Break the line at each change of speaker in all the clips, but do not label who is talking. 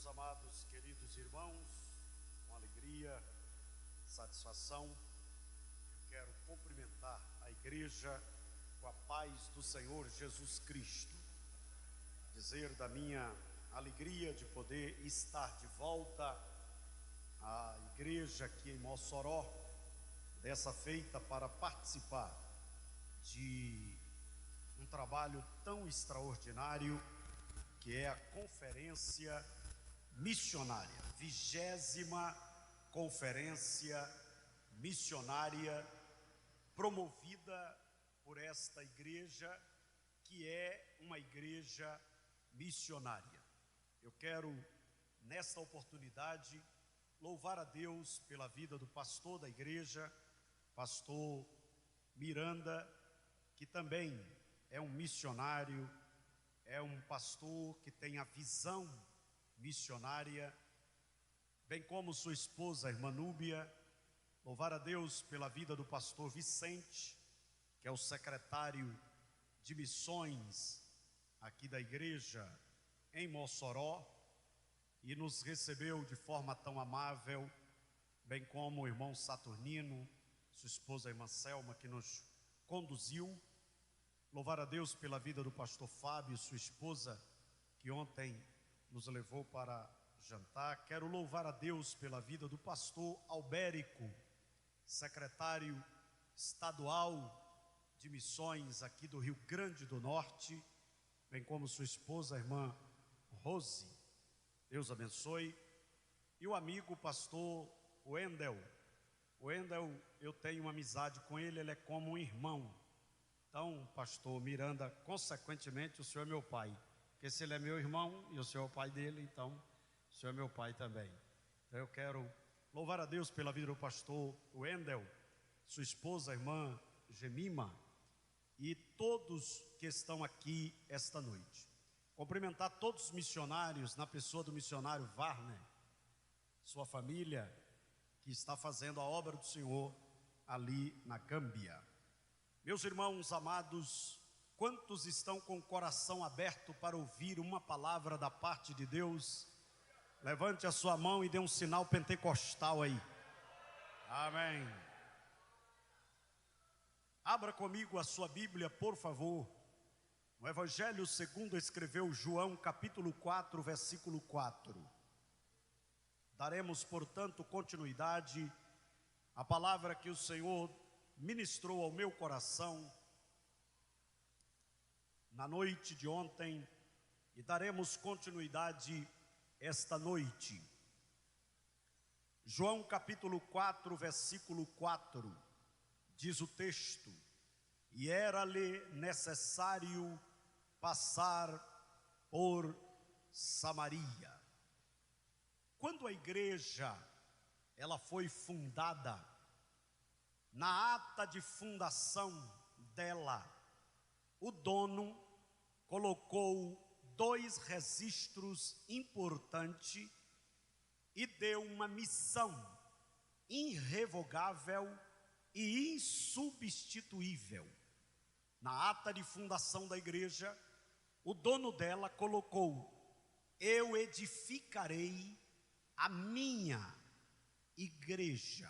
Meus amados, queridos irmãos, com alegria, satisfação, eu quero cumprimentar a igreja com a paz do Senhor Jesus Cristo, dizer da minha alegria de poder estar de volta à igreja aqui em Mossoró, dessa feita para participar de um trabalho tão extraordinário que é a Conferência Missionária, 20ª Conferência Missionária, promovida por esta igreja, que é uma igreja missionária. Eu quero, nesta oportunidade, louvar a Deus pela vida do pastor da igreja, pastor Miranda, que também é um missionário, é um pastor que tem a visão missionária, bem como sua esposa, a irmã Núbia. Louvar a Deus pela vida do pastor Vicente, que é o secretário de missões aqui da igreja em Mossoró, e nos recebeu de forma tão amável, bem como o irmão Saturnino, sua esposa, a irmã Selma, que nos conduziu. Louvar a Deus pela vida do pastor Fábio, sua esposa, que ontem nos levou para jantar. Quero louvar a Deus pela vida do pastor Albérico, secretário estadual de missões aqui do Rio Grande do Norte, bem como sua esposa, a irmã Rose. Deus abençoe. E o amigo pastor Wendel. O Wendel, eu tenho uma amizade com ele, ele é como um irmão. Então, pastor Miranda, consequentemente, o senhor é meu pai. Porque se ele é meu irmão e o senhor é o pai dele, então o senhor é meu pai também. Então eu quero louvar a Deus pela vida do pastor Wendel, sua esposa, a irmã Gemima, e todos que estão aqui esta noite. Cumprimentar todos os missionários, na pessoa do missionário Warner, sua família, que está fazendo a obra do Senhor ali na Gâmbia. Meus irmãos amados, quantos estão com o coração aberto para ouvir uma palavra da parte de Deus? Levante a sua mão e dê um sinal pentecostal aí. Amém. Abra comigo a sua Bíblia, por favor. No Evangelho segundo escreveu João, capítulo 4, versículo 4. Daremos, portanto, continuidade à palavra que o Senhor ministrou ao meu coração na noite de ontem, e daremos continuidade esta noite. João capítulo 4, versículo 4, diz o texto: e era-lhe necessário passar por Samaria. Quando a igreja ela foi fundada, na ata de fundação dela, o dono colocou 2 registros importantes e deu uma missão irrevogável e insubstituível. Na ata de fundação da igreja, o dono dela colocou: eu edificarei a minha igreja.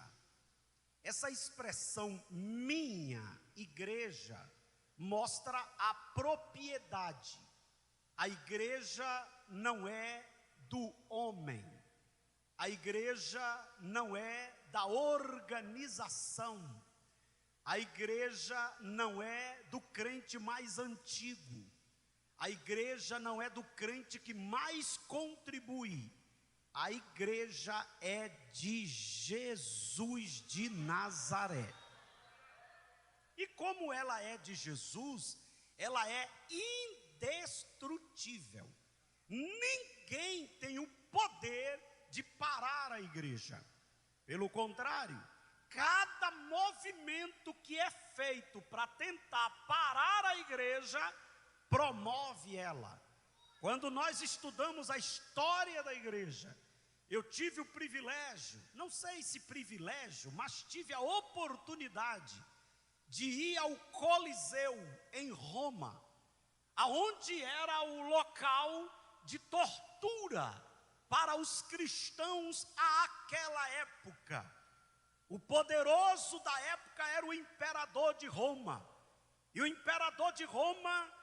Essa expressão minha igreja mostra a propriedade. A igreja não é do homem, a igreja não é da organização, a igreja não é do crente mais antigo, a igreja não é do crente que mais contribui. A igreja é de Jesus de Nazaré. E como ela é de Jesus, ela é indestrutível. Ninguém tem o poder de parar a igreja. Pelo contrário, cada movimento que é feito para tentar parar a igreja, promove ela. Quando nós estudamos a história da igreja, eu tive o privilégio, não sei se privilégio, mas tive a oportunidade de ir ao Coliseu em Roma, aonde era o local de tortura para os cristãos àquela época. O poderoso da época era o imperador de Roma. E o imperador de Roma,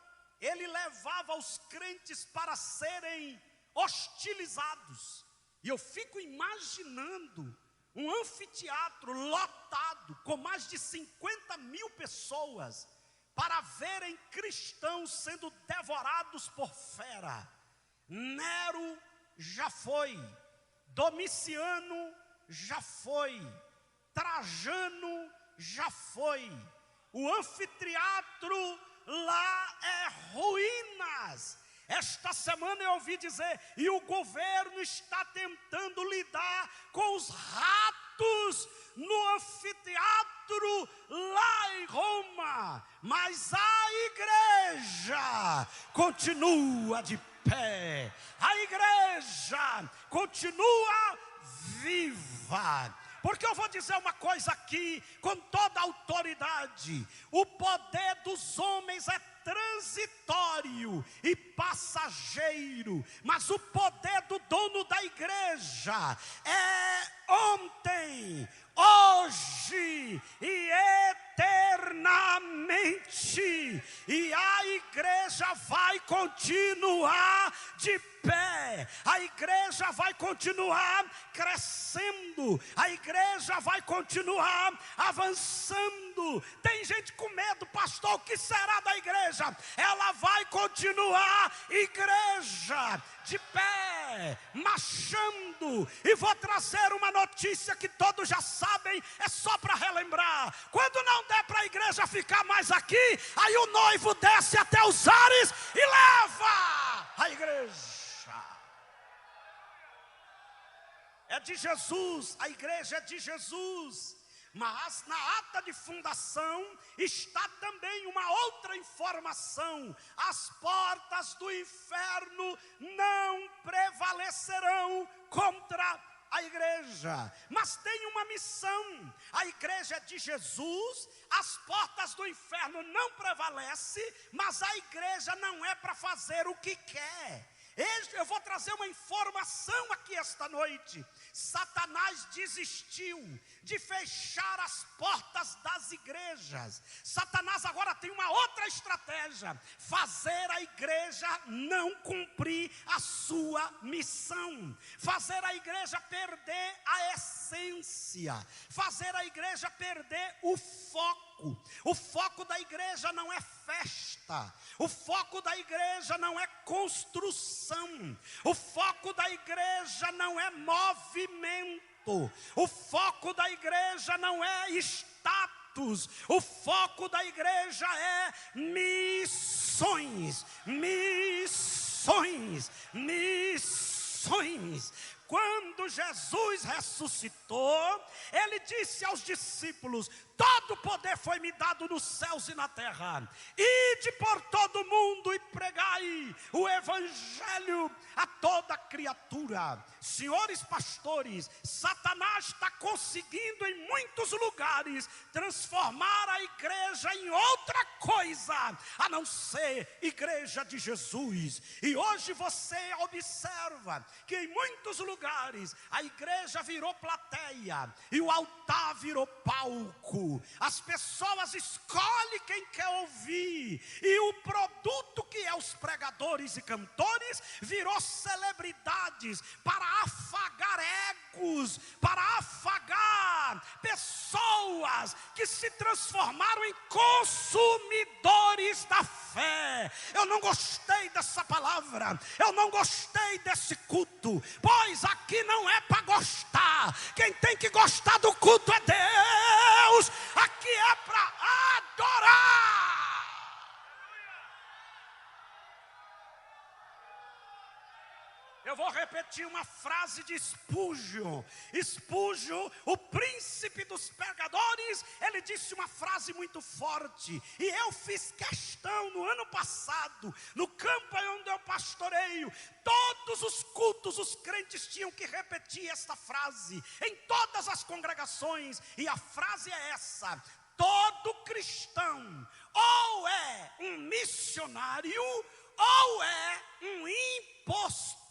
ele levava os crentes para serem hostilizados. E eu fico imaginando um anfiteatro lotado, com mais de 50 mil pessoas, para verem cristãos sendo devorados por fera. Nero já foi, Domiciano já foi, Trajano já foi. O anfiteatro lá é ruínas. Esta semana eu ouvi dizer, e o governo está tentando lidar com os ratos no anfiteatro lá em Roma, mas a igreja continua de pé, a igreja continua viva. Porque eu vou dizer uma coisa aqui, com toda a autoridade: o poder dos homens é transitório e passageiro, mas o poder do dono da igreja é ontem, hoje e eternamente. E a igreja vai continuar de pé, a igreja vai continuar crescendo, a igreja vai continuar avançando. Tem gente com medo, pastor, o que será da igreja? Ela vai continuar igreja de pé, marchando. E vou trazer uma notícia que todos já sabem, é só para relembrar: quando não der para a igreja ficar mais aqui, aí o noivo desce até os ares e leva a igreja. É de Jesus, a igreja é de Jesus. Mas na ata de fundação está também uma outra informação: as portas do inferno não prevalecerão contra a igreja. Mas tem uma missão: a igreja é de Jesus, as portas do inferno não prevalecem, mas a igreja não é para fazer o que quer. Eu vou trazer uma informação aqui esta noite. Satanás desistiu de fechar as portas das igrejas. Satanás agora tem uma outra estratégia: fazer a igreja não cumprir a sua missão, fazer a igreja perder a essência, fazer a igreja perder o foco. O foco da igreja não é festa, o foco da igreja não é construção, o foco da igreja não é movimento, o foco da igreja não é status, o foco da igreja é missões, missões, missões. Quando Jesus ressuscitou, ele disse aos discípulos: todo poder foi me dado nos céus e na terra. Ide por todo mundo e pregai o evangelho a toda criatura. Senhores pastores, Satanás está conseguindo em muitos lugares transformar a igreja em outra coisa, a não ser igreja de Jesus. E hoje você observa que em muitos lugares a igreja virou plateia e o altar virou palco. As pessoas escolhem quem quer ouvir, e o produto que é os pregadores e cantores virou celebridades para afagar egos, para afagar pessoas que se transformaram em consumidores da fé. Eu não gostei dessa palavra, eu não gostei desse culto, pois aqui não é para gostar. Quem tem que gostar do culto é Deus. Aqui é para adorar. Eu vou repetir uma frase de Spurgeon. Spurgeon, o príncipe dos pregadores, ele disse uma frase muito forte. E eu fiz questão no ano passado, no campo onde eu pastoreio, todos os cultos, os crentes tinham que repetir esta frase, em todas as congregações. E a frase é essa: todo cristão ou é um missionário ou é um impostor.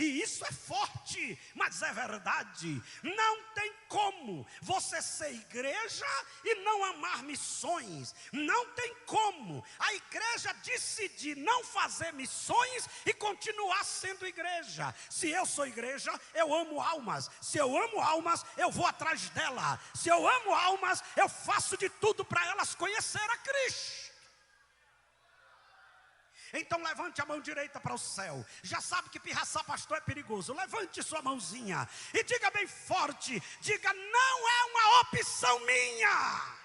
E isso é forte, mas é verdade. Não tem como você ser igreja e não amar missões. Não tem como a igreja decidir não fazer missões e continuar sendo igreja. Se eu sou igreja, eu amo almas. Se eu amo almas, eu vou atrás dela. Se eu amo almas, eu faço de tudo para elas conhecer a Cristo. Então levante a mão direita para o céu. Já sabe que pirraçar pastor é perigoso. Levante sua mãozinha e diga bem forte. Diga: não é uma opção minha.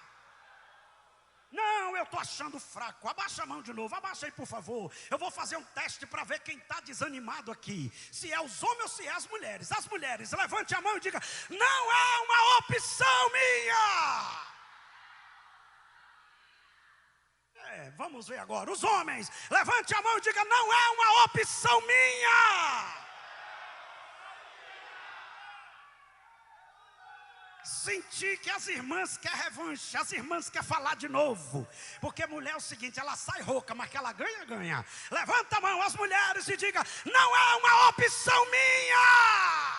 Não, eu estou achando fraco. Abaixa a mão de novo, abaixa aí por favor. Eu vou fazer um teste para ver quem está desanimado aqui. Se é os homens ou se é as mulheres. As mulheres, levante a mão e diga: não é uma opção minha. Vamos ver agora. Os homens, levante a mão e diga: não é uma opção minha. Senti que as irmãs querem revanche, as irmãs querem falar de novo. Porque mulher é o seguinte, ela sai rouca, mas que ela ganha, ganha. Levanta a mão as mulheres e diga: não é uma opção minha.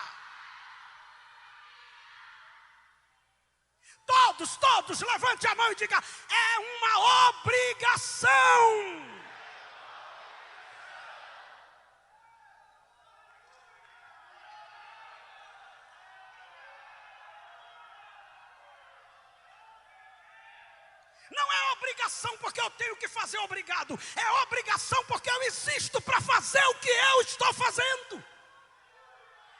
Todos, levante a mão e diga: é uma obrigação. Não é obrigação porque eu tenho que fazer obrigado. É obrigação porque eu existo para fazer o que eu estou fazendo.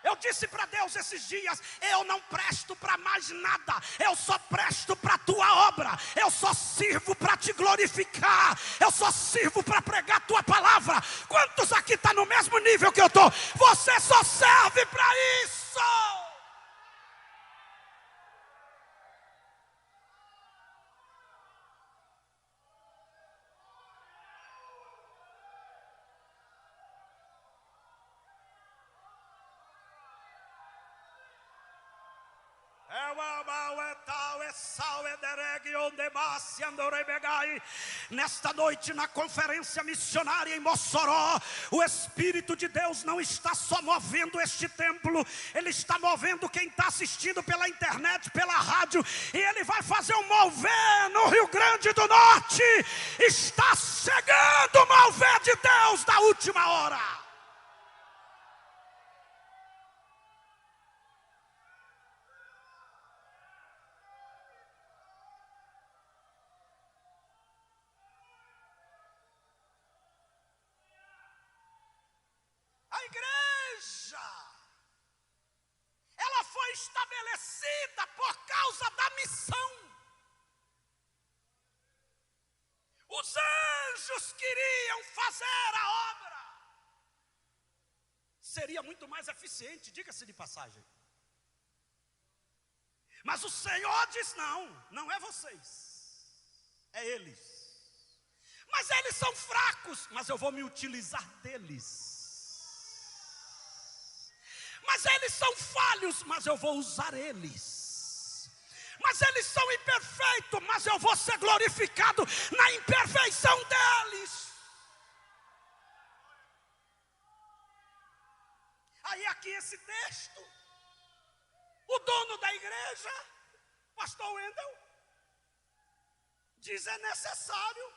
Eu disse para Deus esses dias: eu não presto para mais nada, eu só presto para a tua obra, eu só sirvo para te glorificar, eu só sirvo para pregar a tua palavra. Quantos aqui estão no mesmo nível que eu estou? Você só serve para isso. Nesta noite, na conferência missionária em Mossoró, o Espírito de Deus não está só movendo este templo, Ele está movendo quem está assistindo pela internet, pela rádio, e Ele vai fazer um mover no Rio Grande do Norte. Está chegando o mover de Deus da última hora. A igreja, ela foi estabelecida por causa da missão. Os anjos queriam fazer a obra. Seria muito mais eficiente, diga-se de passagem. Mas o Senhor diz: não é vocês, é eles. Mas eles são fracos, mas eu vou me utilizar deles. Mas eles são falhos, mas eu vou usar eles. Mas eles são imperfeitos, mas eu vou ser glorificado na imperfeição deles. Aí aqui esse texto, o dono da igreja, pastor Wendel, diz: é necessário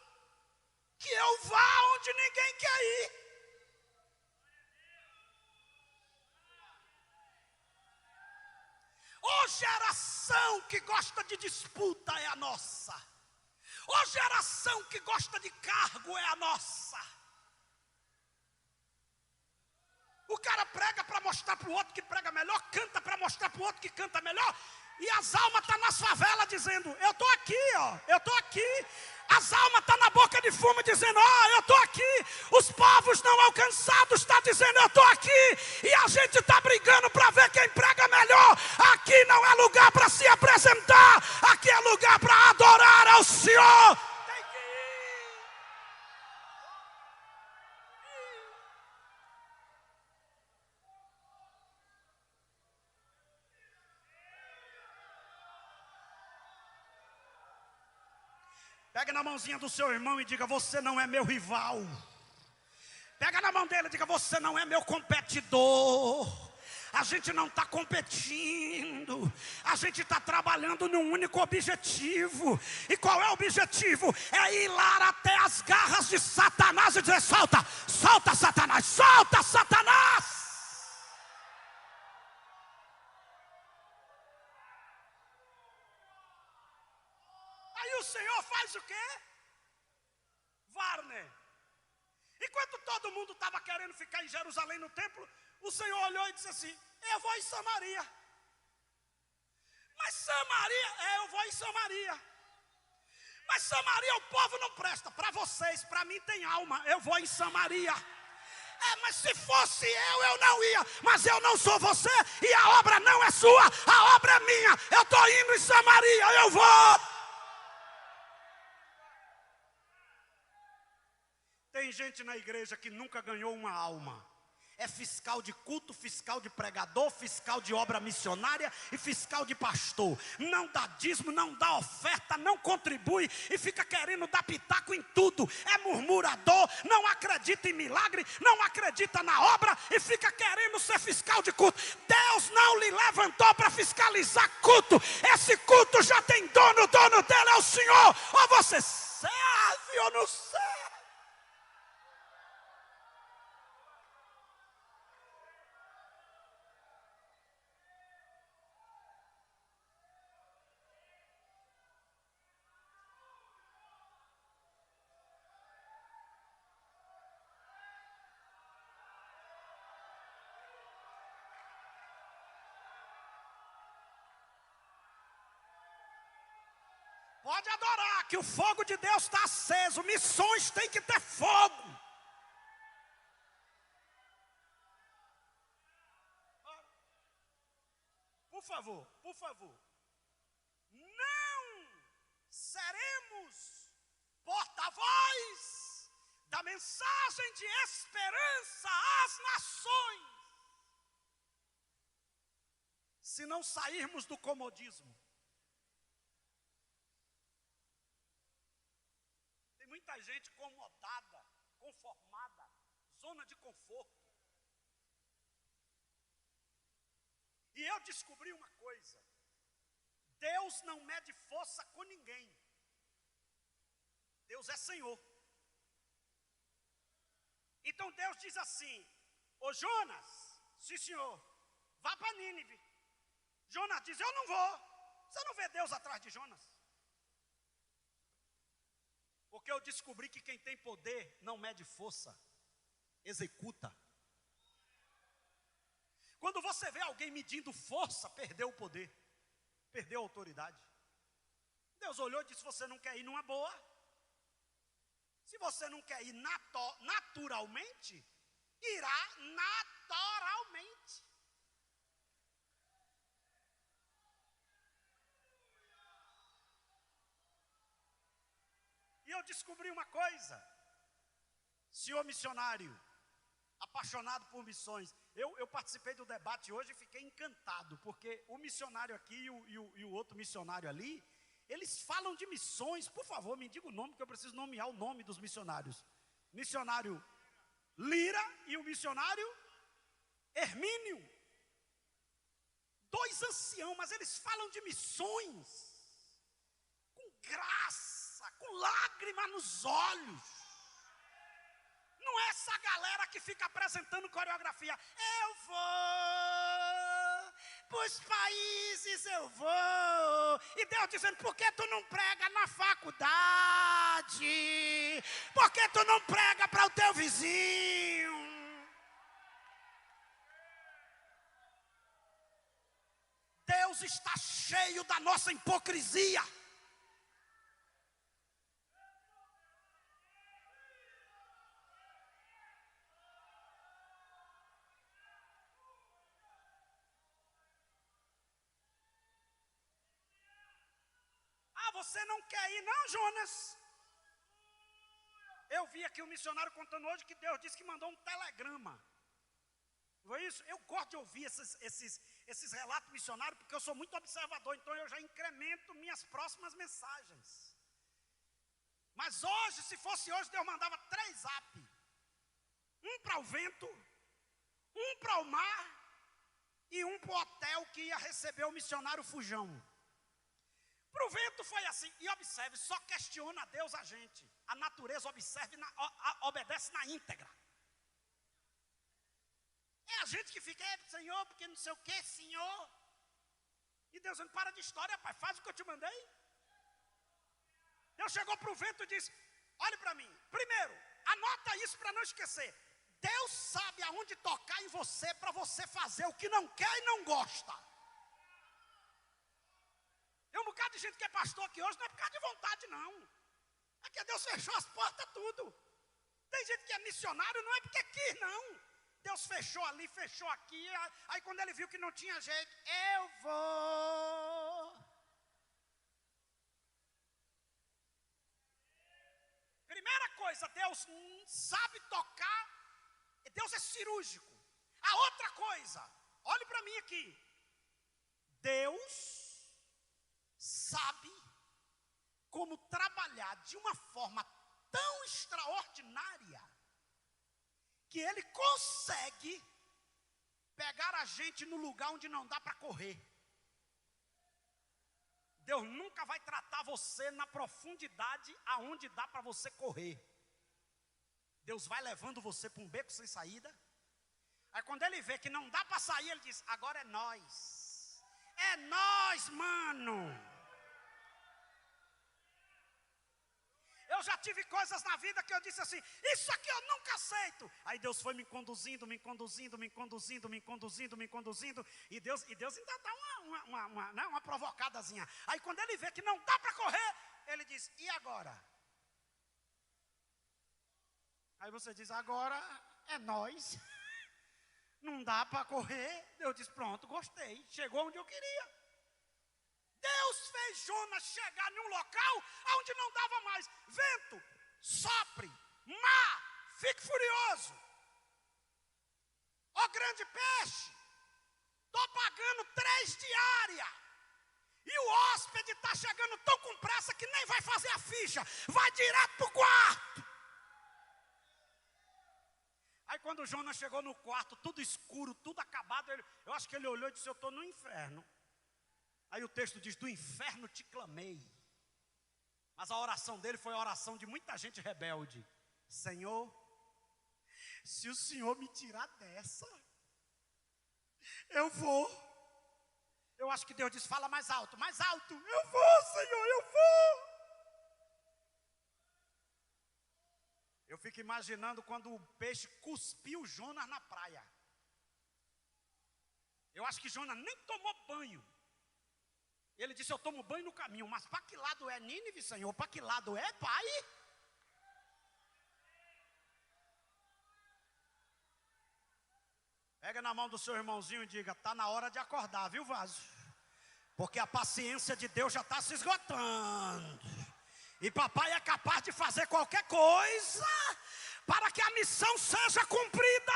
que eu vá onde ninguém quer ir. Ô geração que gosta de disputa é a nossa. Ô geração que gosta de cargo é a nossa. O cara prega para mostrar para o outro que prega melhor, canta para mostrar para o outro que canta melhor. E as almas estão nas favelas dizendo: eu estou aqui, eu estou aqui. As almas estão na boca de fumo dizendo: eu estou aqui. Os povos não alcançados estão dizendo: eu estou aqui. E a gente está brigando para ver quem prega melhor. Aqui não é lugar para se apresentar, aqui é lugar para adorar ao Senhor. Tem que ir. Pega na mãozinha do seu irmão e diga: você não é meu rival. Pega na mão dele e diga: você não é meu competidor. A gente não está competindo, a gente está trabalhando num único objetivo. E qual é o objetivo? É ir lá até as garras de Satanás e dizer: solta, solta Satanás, solta Satanás. Aí o Senhor faz o quê? Warner. Enquanto todo mundo estava querendo ficar em Jerusalém no templo, o Senhor olhou e disse assim: eu vou em Samaria. Mas Samaria, eu vou em Samaria. Mas Samaria, o povo não presta. Para vocês, para mim tem alma, eu vou em Samaria. Mas se fosse eu não ia. Mas eu não sou você e a obra não é sua, a obra é minha. Eu estou indo em Samaria, eu vou. Tem gente na igreja que nunca ganhou uma alma. É fiscal de culto, fiscal de pregador, fiscal de obra missionária e fiscal de pastor. Não dá dízimo, não dá oferta, não contribui e fica querendo dar pitaco em tudo. É murmurador, não acredita em milagre, não acredita na obra e fica querendo ser fiscal de culto. Deus não lhe levantou para fiscalizar culto. Esse culto já tem dono, o dono dele é o Senhor. Ou você serve ou não serve. Pode adorar, que o fogo de Deus está aceso. Missões tem que ter fogo. Por favor, por favor. Não seremos porta-voz da mensagem de esperança às nações se não sairmos do comodismo. Muita gente acomodada, conformada, zona de conforto. E eu descobri uma coisa: Deus não mede força com ninguém. Deus é Senhor. Então Deus diz assim: ô Jonas, sim senhor, vá para Nínive. Jonas diz: eu não vou. Você não vê Deus atrás de Jonas? Porque eu descobri que quem tem poder não mede força, executa. Quando você vê alguém medindo força, perdeu o poder, perdeu a autoridade. Deus olhou e disse: você não quer ir numa boa? Se você não quer ir naturalmente, irá naturalmente. E eu descobri uma coisa: senhor missionário, apaixonado por missões, eu participei do debate hoje e fiquei encantado, porque o missionário aqui e o outro missionário ali, eles falam de missões. Por favor, me diga o nome, porque eu preciso nomear o nome dos missionários. Missionário Lira e o missionário Hermínio. Dois anciãos, mas eles falam de missões com graça, com lágrima nos olhos. Não é essa galera que fica apresentando coreografia. Eu vou para os países, eu vou. E Deus dizendo: por que tu não prega na faculdade? Por que tu não prega para o teu vizinho? Deus está cheio da nossa hipocrisia. Você não quer ir não, Jonas? Eu vi aqui um missionário contando hoje que Deus disse que mandou um telegrama. Foi isso? Eu gosto de ouvir esses relatos missionários, porque eu sou muito observador, então eu já incremento minhas próximas mensagens. Mas hoje, se fosse hoje, Deus mandava 3 zap. um para o vento, um para o mar e um para o hotel que ia receber o missionário Fujão. Para o vento foi assim. E observe, só questiona Deus a gente. A natureza obedece na íntegra. É a gente que fica, Senhor, porque não sei o que, Senhor. E Deus não para de história, pai, faz o que eu te mandei. Deus chegou para o vento e disse, olhe para mim. Primeiro, anota isso para não esquecer. Deus sabe aonde tocar em você para você fazer o que não quer e não gosta. Tem um bocado de gente que é pastor aqui hoje, não é por causa de vontade, não. É que Deus fechou as portas tudo. Tem gente que é missionário, não é porque quis, não. Deus fechou ali, fechou aqui. Aí quando ele viu que não tinha jeito, eu vou. Primeira coisa, Deus sabe tocar. Deus é cirúrgico. A outra coisa, olhe para mim aqui. Deus sabe como trabalhar de uma forma tão extraordinária que Ele consegue pegar a gente no lugar onde não dá para correr. Deus nunca vai tratar você na profundidade aonde dá para você correr. Deus vai levando você para um beco sem saída. Aí quando Ele vê que não dá para sair, Ele diz, agora é nós. É nós, mano. Eu já tive coisas na vida que eu disse assim, isso aqui eu nunca aceito. Aí Deus foi me conduzindo. E Deus ainda dá uma provocadazinha. Aí quando Ele vê que não dá para correr, Ele diz, e agora? Aí você diz, agora é nós. Não dá para correr. Eu disse, pronto, gostei. Chegou onde eu queria. Deus fez Jonas chegar em um local onde não dava mais. Vento, sopre, mar, fique furioso. Ó grande peixe, estou pagando 3 diárias. E o hóspede está chegando tão com pressa que nem vai fazer a ficha. Vai direto para o quarto. Aí quando Jonas chegou no quarto, tudo escuro, tudo acabado, eu acho que ele olhou e disse, eu estou no inferno. Aí o texto diz, do inferno te clamei. Mas a oração dele foi a oração de muita gente rebelde. Senhor, se o Senhor me tirar dessa, eu vou. Eu acho que Deus diz, fala mais alto, mais alto. Eu vou, Senhor, eu vou. Eu fico imaginando quando o peixe cuspiu Jonas na praia. Eu acho que Jonas nem tomou banho. Ele disse, eu tomo banho no caminho, mas para que lado é Nínive, Senhor? Para que lado é, Pai? Pega na mão do seu irmãozinho e diga, está na hora de acordar, viu, vaso? Porque a paciência de Deus já está se esgotando. E papai é capaz de fazer qualquer coisa para que a missão seja cumprida.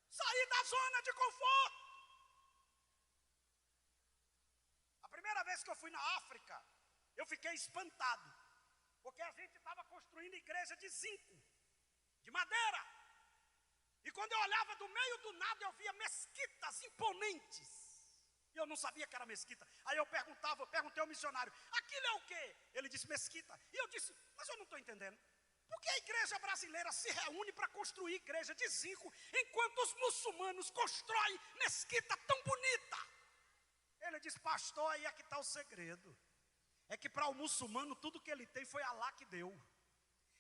Sair da zona de conforto. A primeira vez que eu fui na África, eu fiquei espantado. Porque a gente estava construindo igreja de zinco, de madeira. E quando eu olhava do meio do nada, eu via mesquitas imponentes. E eu não sabia que era mesquita. Aí eu perguntei ao missionário, aquilo é o quê? Ele disse mesquita. E eu disse, mas eu não estou entendendo. Por que a igreja brasileira se reúne para construir igreja de zinco, enquanto os muçulmanos constroem mesquita tão bonita? Ele disse, pastor, aí é que está o segredo. É que para o muçulmano tudo que ele tem foi Alá que deu.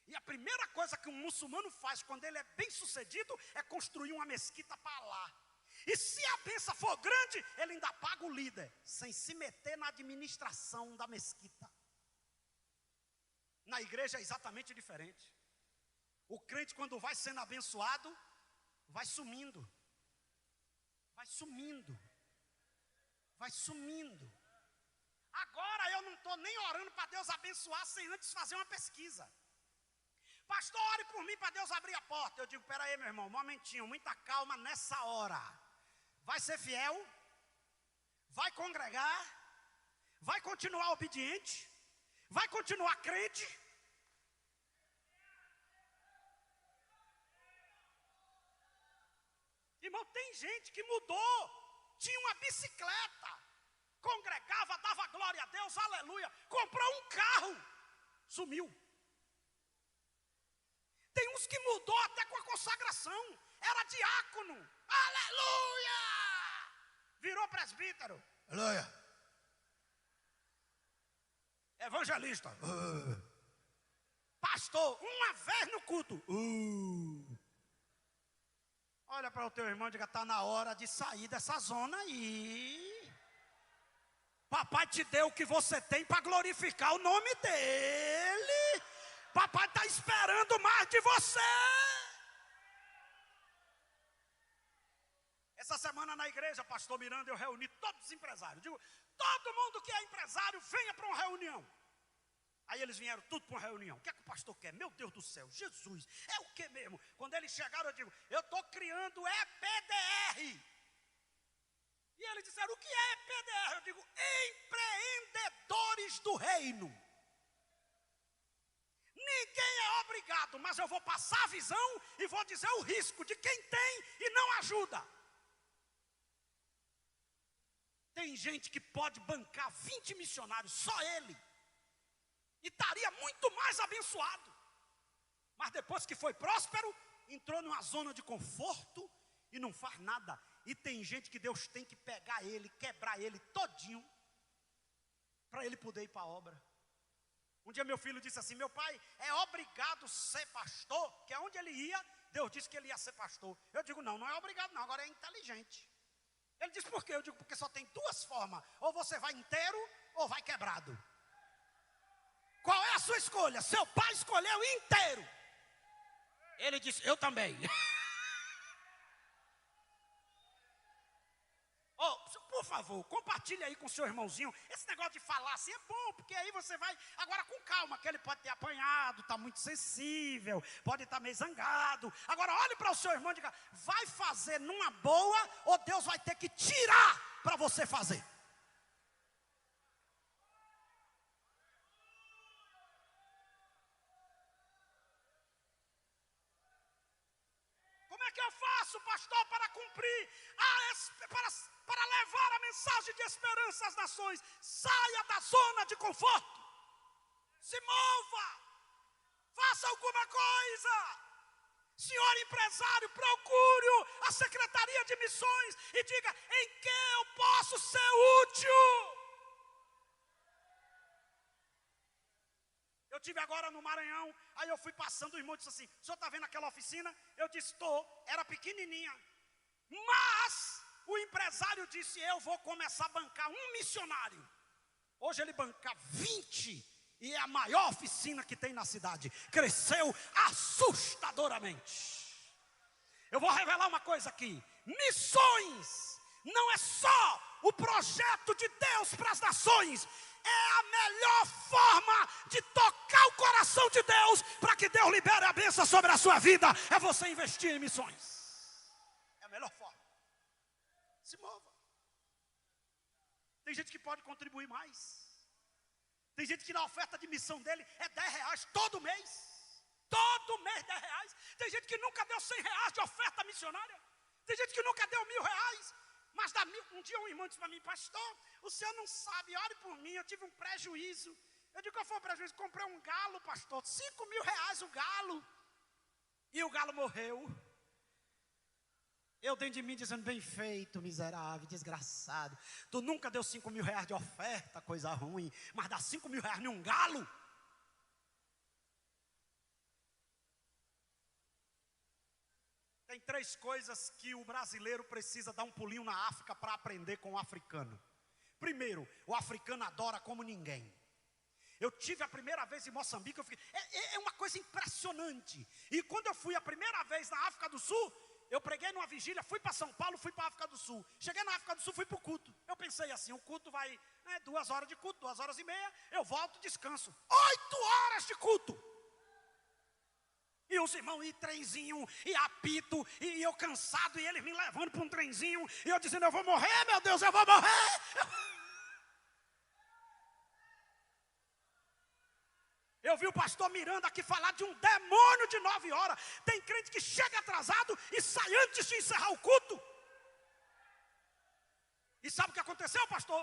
E a primeira coisa que um muçulmano faz quando ele é bem sucedido é construir uma mesquita para Alá. E se a bênção for grande, ele ainda paga o líder, sem se meter na administração da mesquita. Na igreja é exatamente diferente. O crente, quando vai sendo abençoado, vai sumindo. Vai sumindo. Vai sumindo. Agora eu não estou nem orando para Deus abençoar sem antes fazer uma pesquisa. Pastor, ore por mim para Deus abrir a porta. Eu digo, peraí, meu irmão, um momentinho, muita calma nessa hora. Vai ser fiel? Vai congregar? Vai continuar obediente? Vai continuar crente? Irmão, tem gente que mudou, tinha uma bicicleta, congregava, dava glória a Deus, aleluia, comprou um carro, sumiu. Tem uns que mudou até com a consagração, era diácono, aleluia, virou presbítero, aleluia, evangelista, pastor, uma vez no culto, olha para o teu irmão e diga, está na hora de sair dessa zona aí. Papai te deu o que você tem para glorificar o nome dele. Papai está esperando mais de você. Essa semana na igreja, pastor Miranda, eu reuni todos os empresários. Digo, todo mundo que é empresário, venha para uma reunião. Aí eles vieram tudo para uma reunião. O que é que o pastor quer? Meu Deus do céu, Jesus, é o que mesmo? Quando eles chegaram, eu digo, eu estou criando EPDR. E eles disseram, o que é EPDR? Eu digo, empreendedores do reino. Ninguém é obrigado, mas eu vou passar a visão e vou dizer o risco de quem tem e não ajuda. Tem gente que pode bancar 20 missionários, só ele. E estaria muito mais abençoado. Mas depois que foi próspero, entrou numa zona de conforto e não faz nada. E tem gente que Deus tem que pegar ele, quebrar ele todinho, para ele poder ir para a obra. Um dia meu filho disse assim, meu pai é obrigado a ser pastor, que é onde ele ia, Deus disse que ele ia ser pastor. Eu digo, não é obrigado não, agora é inteligente. Ele disse, por quê? Eu digo, porque só tem duas formas, ou você vai inteiro, ou vai quebrado. Qual é a sua escolha? Seu pai escolheu inteiro. Ele disse, eu também. Por favor, compartilhe aí com o seu irmãozinho. Esse negócio de falar assim é bom, porque aí você vai, agora com calma, que ele pode ter apanhado, está muito sensível, pode estar meio zangado. Agora olhe para o seu irmão e diga, vai fazer numa boa, ou Deus vai ter que tirar para você fazer. Como é que eu faço, pastor, para cumprir, para levar a mensagem de esperança às nações? Saia da zona de conforto. Se mova. Faça alguma coisa. Senhor empresário, procure a Secretaria de Missões e diga, em que eu posso ser útil? Eu estive agora no Maranhão, aí eu fui passando, o irmão disse assim, o senhor está vendo aquela oficina? Eu disse, estou, era pequenininha. Mas o empresário disse, eu vou começar a bancar um missionário. Hoje ele banca 20 e é a maior oficina que tem na cidade. Cresceu assustadoramente. Eu vou revelar uma coisa aqui. Missões não é só o projeto de Deus para as nações. É a melhor forma de tocar o coração de Deus para que Deus libere a bênção sobre a sua vida. É você investir em missões. É a melhor forma. Se mova. Tem gente que pode contribuir mais. Tem gente que na oferta de missão dele é R$10 todo mês. Todo mês R$10. Tem gente que nunca deu R$100 de oferta missionária. Tem gente que nunca deu R$1.000. Mas um dia um irmão disse para mim, pastor, o senhor não sabe, ore por mim, eu tive um prejuízo. Eu digo, qual foi o prejuízo? Comprei um galo, pastor, R$5.000 o galo. E o galo morreu. Eu dentro de mim dizendo, bem feito, miserável, desgraçado. Tu nunca deu R$5.000 de oferta, coisa ruim, mas dá R$5.000 em um galo? Tem 3 coisas que o brasileiro precisa dar um pulinho na África para aprender com o africano. Primeiro, o africano adora como ninguém. Eu tive a primeira vez em Moçambique, eu fiquei, é uma coisa impressionante. E quando eu fui a primeira vez na África do Sul, eu preguei numa vigília, fui para São Paulo, fui para a África do Sul. Cheguei na África do Sul, fui para o culto. Eu pensei assim, o culto vai 2 horas de culto, 2 horas e meia, eu volto, descanso. 8 horas de culto. E os irmãos, e trenzinho, e apito, e eu cansado, e eles me levando para um trenzinho, e eu dizendo, eu vou morrer, meu Deus, eu vou morrer. Eu vi o pastor Miranda aqui falar de um demônio de 9 horas. Tem crente que chega atrasado e sai antes de encerrar o culto. E sabe o que aconteceu, pastor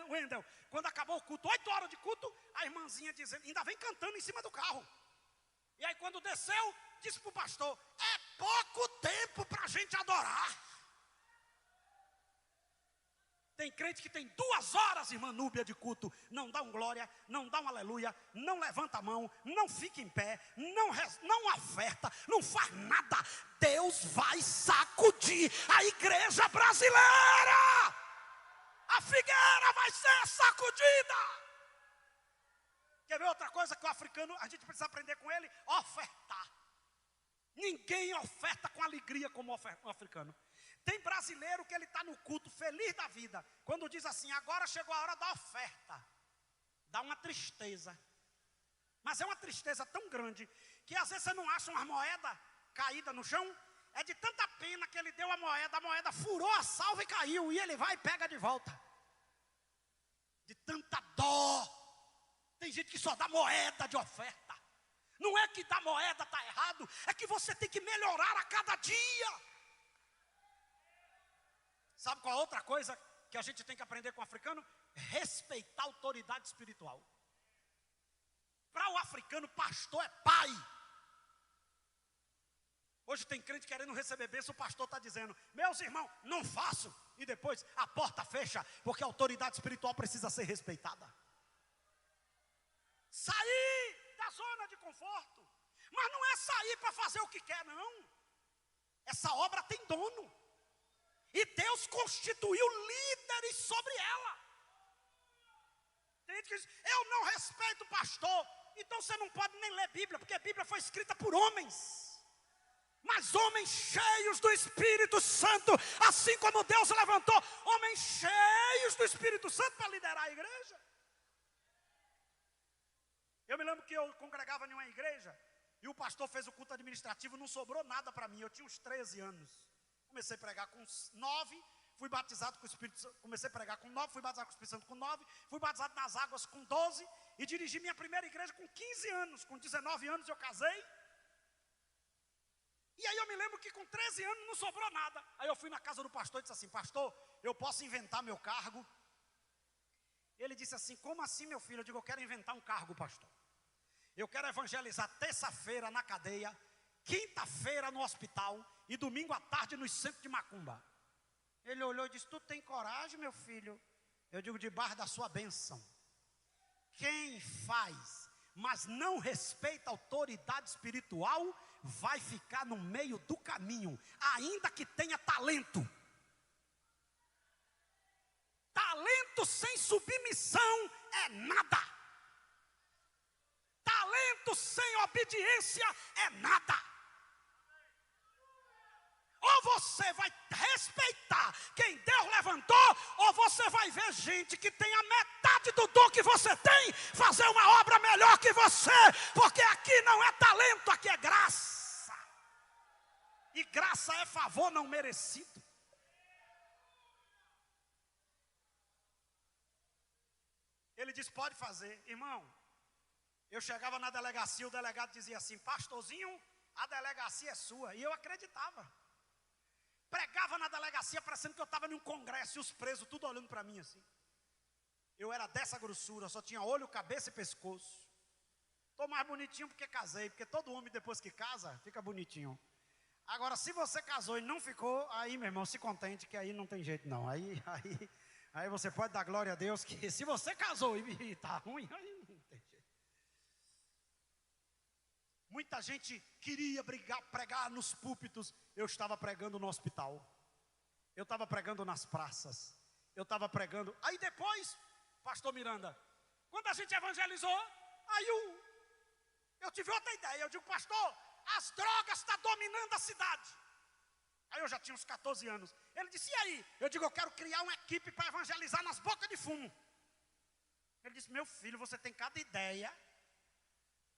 Wendel? Quando acabou o culto, 8 horas de culto, a irmãzinha dizendo, ainda vem cantando em cima do carro. E aí quando desceu, disse para o pastor, é pouco tempo para a gente adorar. Tem crente que tem 2 horas, irmã Núbia, de culto, não dá um glória, não dá um aleluia, não levanta a mão, não fica em pé, não oferta, não faz nada. Deus vai sacudir a igreja brasileira. A figueira vai ser sacudida. Quer ver outra coisa que o africano, a gente precisa aprender com ele? Ofertar. Ninguém oferta com alegria como o africano. Tem brasileiro que ele está no culto feliz da vida. Quando diz assim, agora chegou a hora da oferta. Dá uma tristeza. Mas é uma tristeza tão grande, que às vezes você não acha uma moeda caída no chão. É de tanta pena que ele deu a moeda furou a salva e caiu. E ele vai e pega de volta. De tanta dó. Tem gente que só dá moeda de oferta. Não é que dar moeda está errado, é que você tem que melhorar a cada dia. Sabe qual é a outra coisa que a gente tem que aprender com o africano? Respeitar a autoridade espiritual. Para o africano, pastor é pai. Hoje tem crente querendo receber bênção, o pastor está dizendo, meus irmãos, não faço. E depois a porta fecha, porque a autoridade espiritual precisa ser respeitada. Sair da zona de conforto. Mas não é sair para fazer o que quer, não. Essa obra tem dono. E Deus constituiu líderes sobre ela. Tem gente que diz, eu não respeito o pastor. Então você não pode nem ler Bíblia, porque a Bíblia foi escrita por homens. Mas homens cheios do Espírito Santo, assim como Deus levantou homens cheios do Espírito Santo para liderar a igreja. Eu me lembro que eu congregava em uma igreja, e o pastor fez o culto administrativo, não sobrou nada para mim, eu tinha uns 13 anos. Comecei a pregar com 9, fui batizado com o Espírito Santo, comecei a pregar com 9, fui batizado com o Espírito Santo com 9, fui batizado nas águas com 12, e dirigi minha primeira igreja com 15 anos, com 19 anos eu casei. E aí eu me lembro que com 13 anos não sobrou nada. Aí eu fui na casa do pastor e disse assim, pastor, eu posso inventar meu cargo? Ele disse assim, como assim, meu filho? Eu digo, eu quero inventar um cargo, pastor. Eu quero evangelizar terça-feira na cadeia, quinta-feira no hospital e domingo à tarde no centro de Macumba. Ele olhou e disse, tu tem coragem, meu filho? Eu digo, debaixo da sua bênção. Quem faz, mas não respeita a autoridade espiritual, vai ficar no meio do caminho, ainda que tenha talento. Talento sem submissão é nada. Talento sem obediência é nada. Ou você vai respeitar quem Deus levantou, ou você vai ver gente que tem a metade do dom que você tem, fazer uma obra melhor que você, porque aqui não é talento, aqui é graça. E graça é favor não merecido. Ele disse, pode fazer. Irmão, eu chegava na delegacia, o delegado dizia assim, pastorzinho, a delegacia é sua. E eu acreditava. Pregava na delegacia, parecendo que eu estava em um congresso, e os presos tudo olhando para mim assim. Eu era dessa grossura, só tinha olho, cabeça e pescoço. Estou mais bonitinho porque casei, porque todo homem depois que casa, fica bonitinho. Agora, se você casou e não ficou, aí, meu irmão, se contente, que aí não tem jeito não. Aí você pode dar glória a Deus, que se você casou e está ruim, aí não tem jeito. Muita gente queria pregar nos púlpitos. Eu estava pregando no hospital. Eu estava pregando nas praças. Eu estava pregando. Aí depois, pastor Miranda, quando a gente evangelizou, aí eu tive outra ideia. Eu digo, pastor, as drogas estão dominando a cidade. Aí eu já tinha uns 14 anos. Ele disse, e aí? Eu digo, eu quero criar uma equipe para evangelizar nas bocas de fumo. Ele disse, meu filho, você tem cada ideia.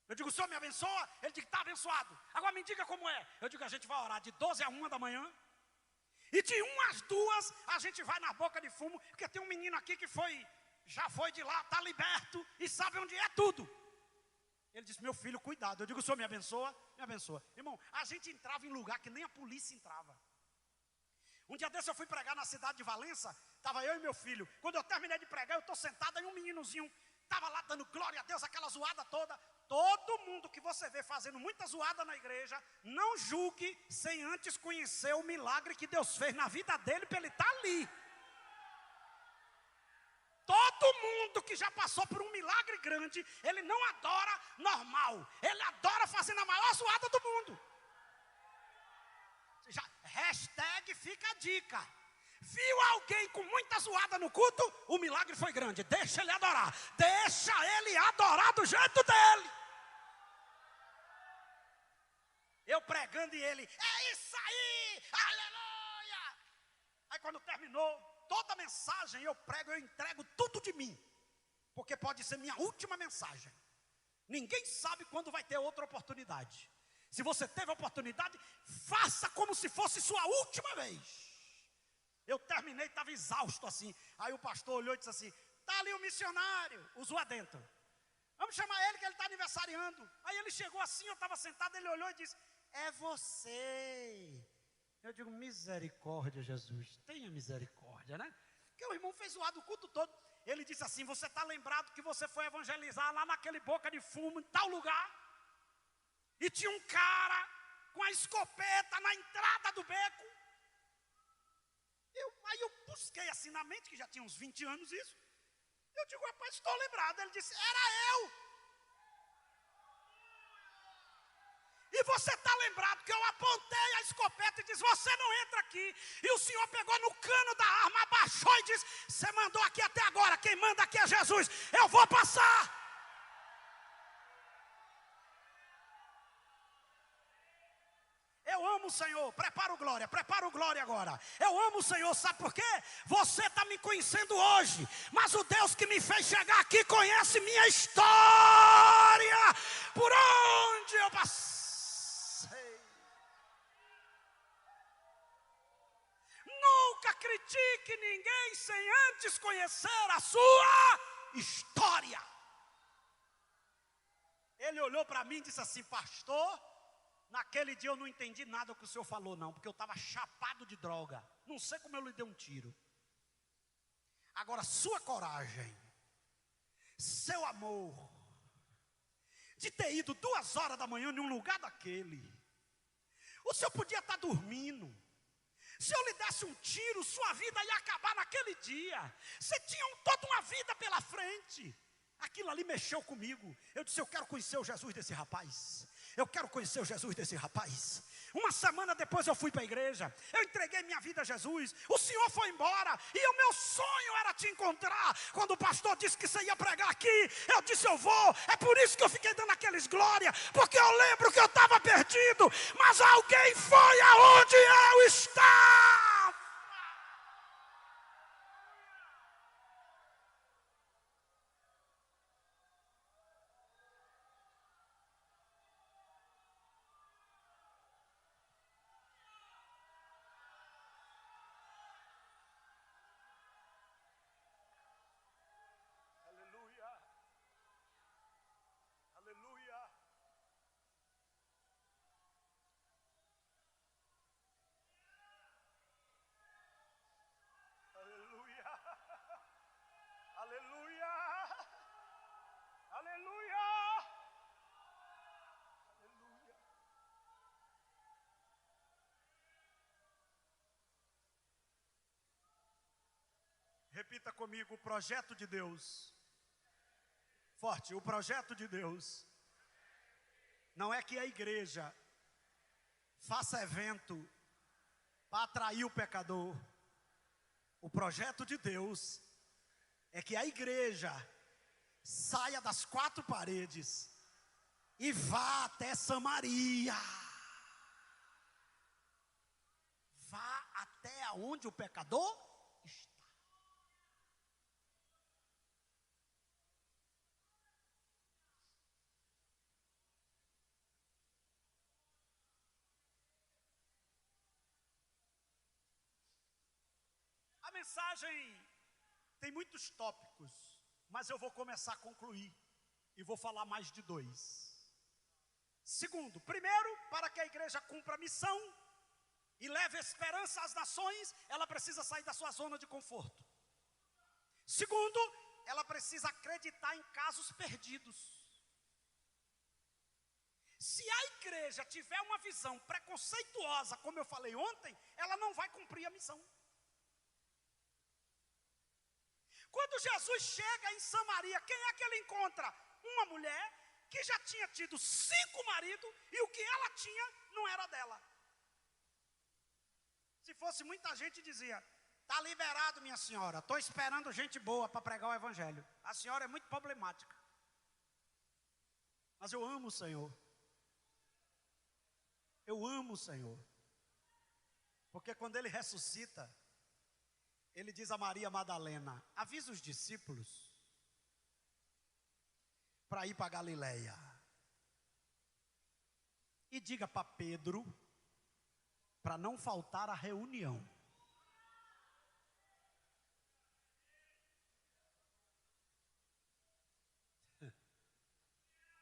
Eu digo, o senhor me abençoa? Ele diz, está abençoado. Agora me diga como é. Eu digo, a gente vai orar de 12 a 1 da manhã. E de 1 às 2 a gente vai na boca de fumo. Porque tem um menino aqui que já foi de lá, está liberto e sabe onde é tudo. Ele disse, meu filho, cuidado. Eu digo, o senhor me abençoa? Me abençoa. Irmão, a gente entrava em lugar que nem a polícia entrava. Um dia desse eu fui pregar na cidade de Valença, estava eu e meu filho. Quando eu terminei de pregar, eu estou sentado, aí um meninozinho estava lá dando glória a Deus, aquela zoada toda. Todo mundo que você vê fazendo muita zoada na igreja, não julgue sem antes conhecer o milagre que Deus fez na vida dele para ele estar ali. Todo mundo que já passou por um milagre grande, ele não adora normal, ele adora fazendo a maior zoada do mundo. Hashtag fica a dica. Viu alguém com muita zoada no culto? O milagre foi grande. Deixa ele adorar. Deixa ele adorar do jeito dele. Eu pregando e ele, é isso aí, aleluia. Aí quando terminou toda a mensagem, eu prego, eu entrego tudo de mim. Porque pode ser minha última mensagem. Ninguém sabe quando vai ter outra oportunidade. Se você teve a oportunidade, faça como se fosse sua última vez. Eu terminei, estava exausto assim. Aí o pastor olhou e disse assim, está ali o missionário, o zoadento. Vamos chamar ele que ele está aniversariando. Aí ele chegou assim, eu estava sentado, ele olhou e disse, é você. Eu digo, misericórdia, Jesus, tenha misericórdia, né? Porque o irmão fez zoado o culto todo. Ele disse assim, você está lembrado que você foi evangelizar lá naquele boca de fumo, em tal lugar? E tinha um cara com a escopeta na entrada do beco. Aí eu busquei assim na mente, que já tinha uns 20 anos isso. Eu digo, rapaz, estou lembrado. Ele disse, era eu. E você está lembrado que eu apontei a escopeta e disse, você não entra aqui. E o senhor pegou no cano da arma, abaixou e disse, você mandou aqui até agora, quem manda aqui é Jesus. Eu vou passar. Eu amo o Senhor, prepara o glória agora. Eu amo o Senhor, sabe por quê? Você está me conhecendo hoje, mas o Deus que me fez chegar aqui conhece minha história, por onde eu passei. Nunca critique ninguém sem antes conhecer a sua história. Ele olhou para mim e disse assim, pastor, naquele dia eu não entendi nada do que o senhor falou não, porque eu estava chapado de droga. Não sei como eu lhe dei um tiro. Agora, sua coragem, seu amor, de ter ido 2 horas da manhã em um lugar daquele. O senhor podia estar dormindo. Se eu lhe desse um tiro, sua vida ia acabar naquele dia. Você tinha toda uma vida pela frente. Aquilo ali mexeu comigo. Eu disse, eu quero conhecer o Jesus desse rapaz. Eu quero conhecer o Jesus desse rapaz. Uma semana depois eu fui para a igreja. Eu entreguei minha vida a Jesus. O senhor foi embora. E o meu sonho era te encontrar. Quando o pastor disse que você ia pregar aqui, eu disse, eu vou. É por isso que eu fiquei dando aqueles glória. Porque eu lembro que eu estava perdido. Mas alguém foi aonde eu estava. Repita comigo, o projeto de Deus. Forte, o projeto de Deus. Não é que a igreja faça evento para atrair o pecador. O projeto de Deus é que a igreja saia das 4 paredes e vá até Samaria. Vá até aonde o pecador está. A mensagem tem muitos tópicos, mas eu vou começar a concluir e vou falar mais de 2. Segundo, primeiro, para que a igreja cumpra a missão e leve esperança às nações, ela precisa sair da sua zona de conforto. Segundo, ela precisa acreditar em casos perdidos. Se a igreja tiver uma visão preconceituosa, como eu falei ontem, ela não vai cumprir a missão. Quando Jesus chega em Samaria, quem é que ele encontra? Uma mulher que já tinha tido 5 maridos e o que ela tinha não era dela. Se fosse muita gente dizia, está liberado minha senhora, estou esperando gente boa para pregar o evangelho. A senhora é muito problemática. Mas eu amo o Senhor. Eu amo o Senhor. Porque quando ele ressuscita, ele diz a Maria Madalena, avisa os discípulos para ir para Galileia. E diga para Pedro, para não faltar a reunião.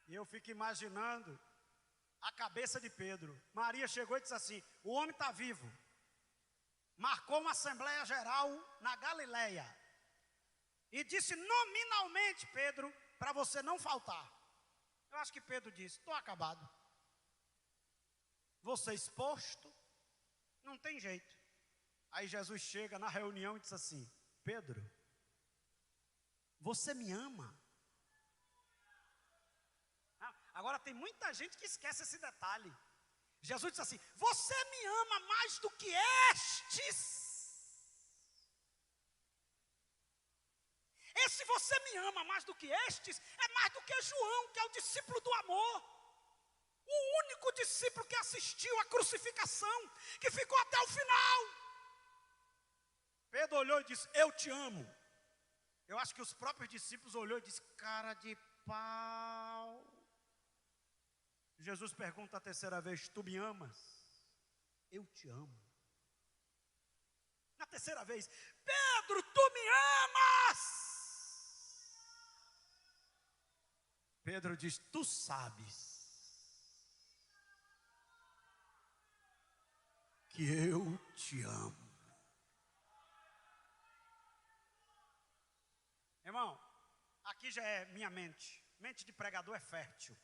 E eu fico imaginando a cabeça de Pedro. Maria chegou e disse assim, o homem está vivo. Marcou uma assembleia geral na Galileia. E disse nominalmente, Pedro, para você não faltar. Eu acho que Pedro disse, estou acabado. Vou ser exposto, não tem jeito. Aí Jesus chega na reunião e diz assim, Pedro, você me ama? Agora tem muita gente que esquece esse detalhe. Jesus disse assim, você me ama mais do que estes. Esse você me ama mais do que estes, é mais do que João, que é o discípulo do amor. O único discípulo que assistiu à crucificação, que ficou até o final. Pedro olhou e disse, eu te amo. Eu acho que os próprios discípulos olhou e disse, cara de pau. Jesus pergunta a terceira vez, tu me amas? Eu te amo. Na terceira vez, Pedro, tu me amas? Pedro diz, tu sabes que eu te amo. Irmão, aqui já é minha mente. Mente de pregador é fértil.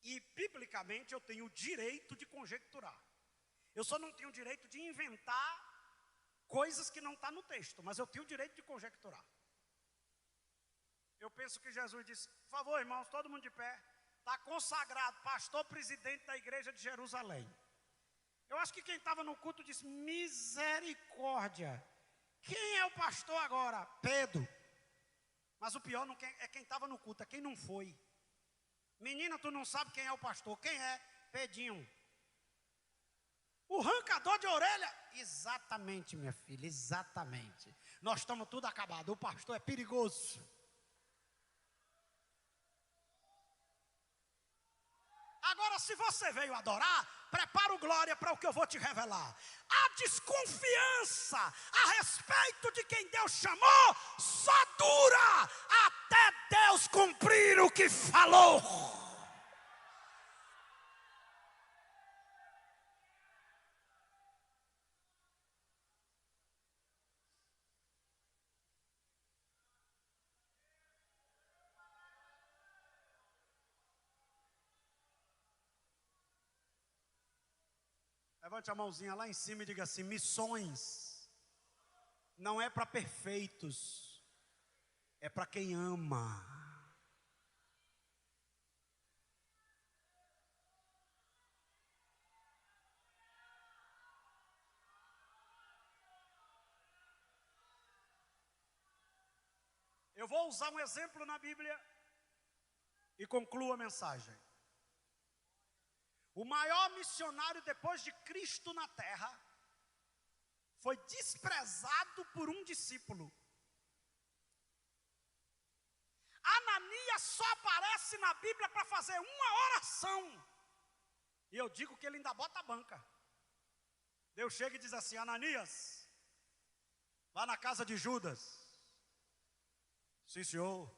E, biblicamente, eu tenho o direito de conjecturar. Eu só não tenho o direito de inventar coisas que não estão no texto, mas eu tenho o direito de conjecturar. Eu penso que Jesus disse, por favor, irmãos, todo mundo de pé, está consagrado, pastor presidente da igreja de Jerusalém. Eu acho que quem estava no culto disse, misericórdia, quem é o pastor agora? Pedro. Mas o pior não é quem estava no culto, é quem não foi. Menina, tu não sabe quem é o pastor. Quem é? Pedinho. O arrancador de orelha. Exatamente, minha filha, exatamente. Nós estamos tudo acabado. O pastor é perigoso. Agora, se você veio adorar, prepara o glória para o que eu vou te revelar. A desconfiança a respeito de quem Deus chamou só dura até Deus cumprir o que falou. Levante a mãozinha lá em cima e diga assim, missões não é para perfeitos, é para quem ama. Eu vou usar um exemplo na Bíblia e concluo a mensagem. O maior missionário depois de Cristo na terra foi desprezado por um discípulo. Ananias só aparece na Bíblia para fazer uma oração. E eu digo que ele ainda bota a banca. Deus chega e diz assim, Ananias, vá na casa de Judas. Sim, senhor.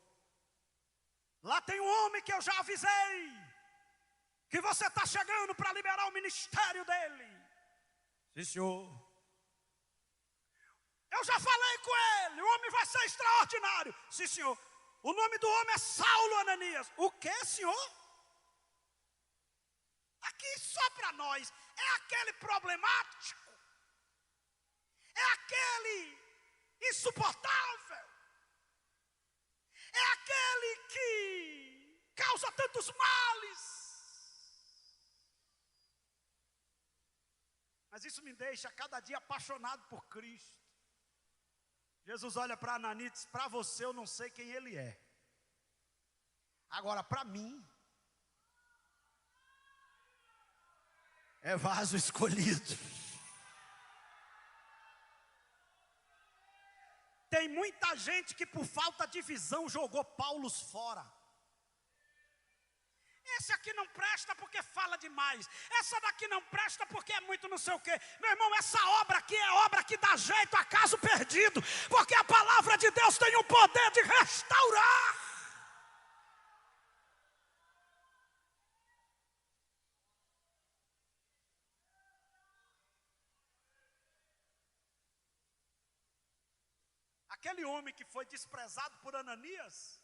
Lá tem um homem que eu já avisei. que você está chegando para liberar o ministério dele. Sim, senhor. Eu já falei com ele, o homem vai ser extraordinário. Sim, senhor. O nome do homem é Saulo Ananias. O que, senhor? Aqui só para nós, é aquele problemático, é aquele insuportável, é aquele que causa tantos males. Mas isso me deixa cada dia apaixonado por Cristo. Jesus olha para Ananias e diz: para você eu não sei quem ele é. Agora para mim, é vaso escolhido. Tem muita gente que por falta de visão jogou Paulo fora. Esse aqui não presta porque fala demais. Essa daqui não presta porque é muito não sei o quê. Meu irmão, essa obra aqui é obra que dá jeito a caso perdido. Porque a palavra de Deus tem o poder de restaurar. Aquele homem que foi desprezado por Ananias,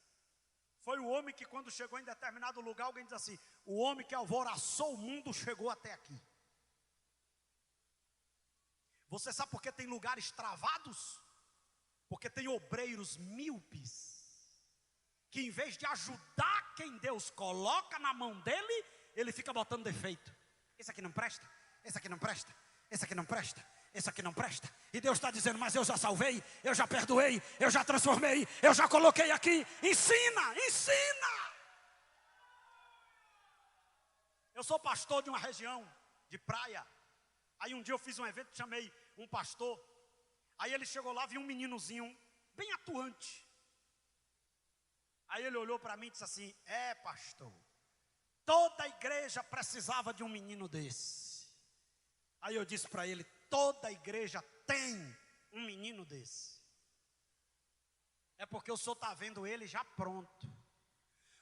foi o homem que quando chegou em determinado lugar, alguém diz assim: o homem que alvoroçou o mundo chegou até aqui. Você sabe por que tem lugares travados? Porque tem obreiros míopes, que em vez de ajudar quem Deus coloca na mão dele, ele fica botando defeito. Esse aqui não presta, esse aqui não presta, esse aqui não presta, esse aqui não presta. E Deus está dizendo: mas eu já salvei, eu já perdoei, eu já transformei, eu já coloquei aqui. Ensina, ensina. Eu sou pastor de uma região de praia. Aí um dia eu fiz um evento, chamei um pastor. Aí ele chegou lá, viu um meninozinho bem atuante. Aí ele olhou para mim e disse assim: é, pastor, toda a igreja precisava de um menino desse. Aí eu disse para ele: toda a igreja tem um menino desse. É porque o senhor está vendo ele já pronto.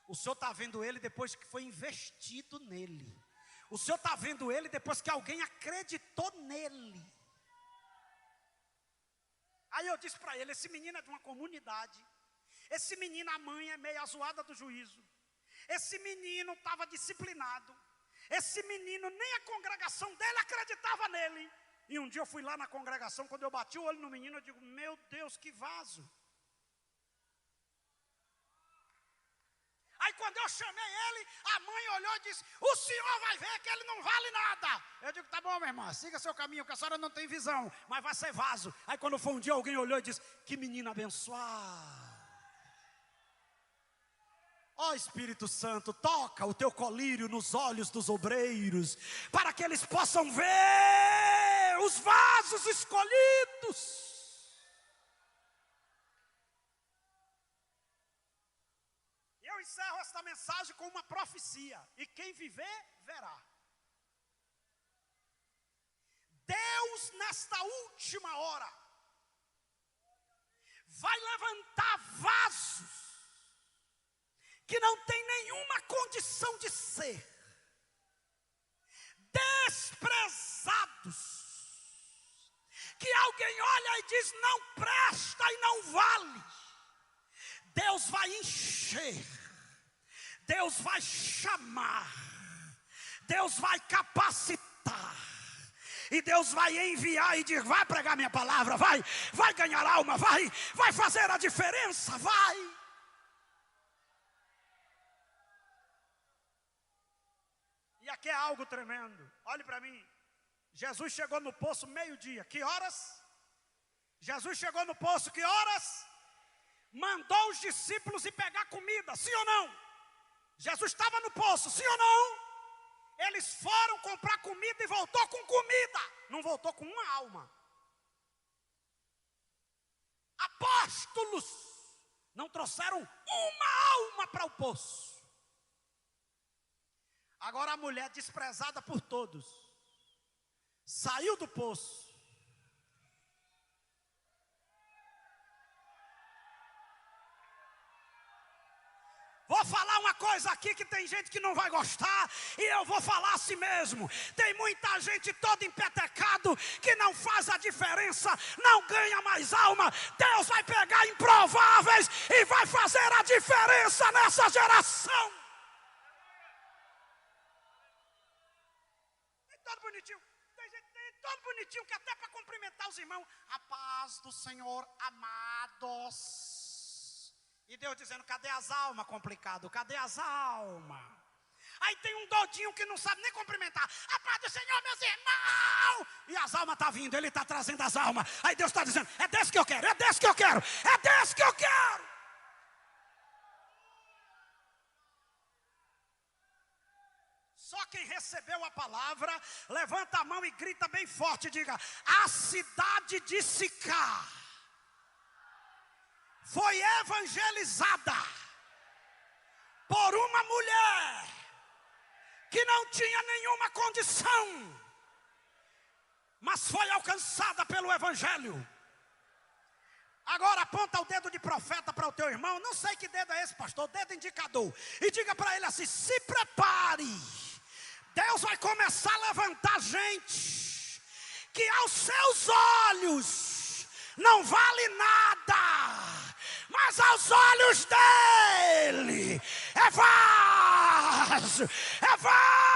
O senhor está vendo ele depois que foi investido nele. O senhor está vendo ele depois que alguém acreditou nele. Aí eu disse para ele: esse menino é de uma comunidade. Esse menino, a mãe é meio azoada do juízo. Esse menino estava disciplinado. Esse menino, nem a congregação dele acreditava nele. E um dia eu fui lá na congregação, quando eu bati o olho no menino, eu digo: meu Deus, que vaso. Aí quando eu chamei ele, a mãe olhou e disse: o senhor vai ver que ele não vale nada. Eu digo: tá bom, minha irmã, siga seu caminho, que a senhora não tem visão, mas vai ser vaso. Aí quando foi um dia, alguém olhou e disse: que menino abençoado. Ó Espírito Santo, toca o teu colírio nos olhos dos obreiros, para que eles possam ver os vasos escolhidos. Eu encerro esta mensagem com uma profecia: e quem viver, verá. Deus, nesta última hora, vai levantar vasos que não tem nenhuma condição de ser, desprezados, que alguém olha e diz: não presta e não vale. Deus vai encher, Deus vai chamar, Deus vai capacitar, e Deus vai enviar e dizer: vai pregar minha palavra, vai ganhar alma, vai fazer a diferença, vai. E aqui é algo tremendo, olhe para mim. Jesus chegou no poço meio-dia, que horas? Jesus chegou no poço, que horas? Mandou os discípulos ir pegar comida, sim ou não? Jesus estava no poço, sim ou não? Eles foram comprar comida e voltou com comida, não voltou com uma alma. Apóstolos não trouxeram uma alma para o poço. Agora a mulher, desprezada por todos, saiu do poço. Vou falar uma coisa coisa aqui que tem gente que não vai gostar, e eu vou falar assim mesmo. Tem muita gente toda empetecado que não faz a diferença, não ganha mais alma. Deus vai pegar improváveis e vai fazer a diferença nessa geração. Tem todo bonitinho. Tem todo bonitinho que até para cumprimentar os irmãos. A paz do Senhor, amados. E Deus dizendo, cadê as almas, complicado? Cadê as almas? Aí tem um dodinho que não sabe nem cumprimentar. A paz do Senhor, meus irmãos. E as almas estão vindo, Ele está trazendo as almas. Aí Deus está dizendo, é desse que eu quero, é desse que eu quero, é desse que eu quero. Só quem recebeu a palavra, levanta a mão e grita bem forte, diga, a cidade de Sicá foi evangelizada por uma mulher que não tinha nenhuma condição, mas foi alcançada pelo evangelho. Agora aponta o dedo de profeta para o teu irmão, não sei que dedo é esse, pastor, dedo indicador, e diga para ele assim, se prepare, Deus vai começar a levantar gente que aos seus olhos não vale nada, mas aos olhos dele é vaso, é vaso.